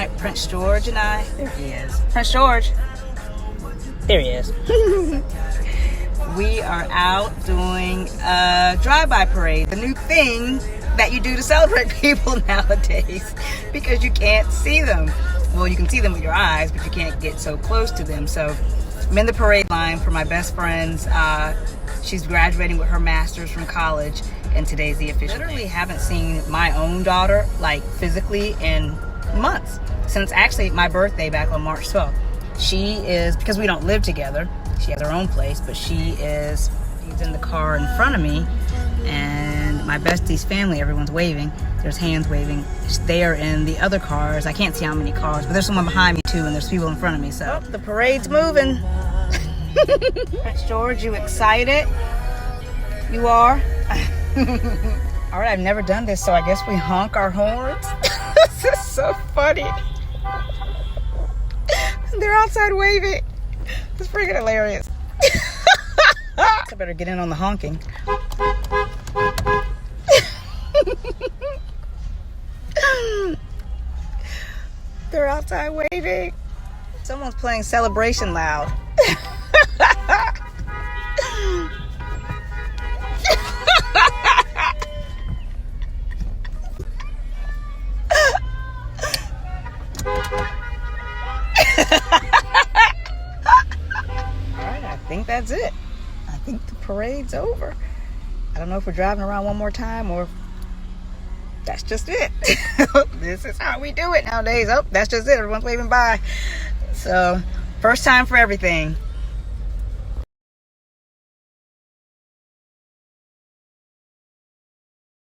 night, Prince George and I. There he is. Prince George. There he is. We are out doing a drive-by parade, the new thing that you do to celebrate people nowadays, because you can't see them. Well, you can see them with your eyes, but you can't get so close to them. So I'm in the parade line for my best friend's. She's graduating with her master's from college, and today's the official. I literally haven't seen my own daughter, like physically, in months, since actually my birthday back on March 12th. She is, because we don't live together, she has her own place, but she's in the car in front of me, and my besties family, everyone's waving. There's hands waving. They are in the other cars. I can't see how many cars, but there's someone behind me too, and there's people in front of me. So the parade's moving. Prince George, you excited? You are? All right, I've never done this, so I guess we honk our horns. This is so funny. They're outside waving. It's freaking hilarious. I better get in on the honking. They're outside waving. Someone's playing Celebration loud. Alright, I think that's it. I think the parade's over. I don't know if we're driving around one more time or if that's just it. This is how we do it nowadays. Oh, that's just it. Everyone's waving by. So, first time for everything.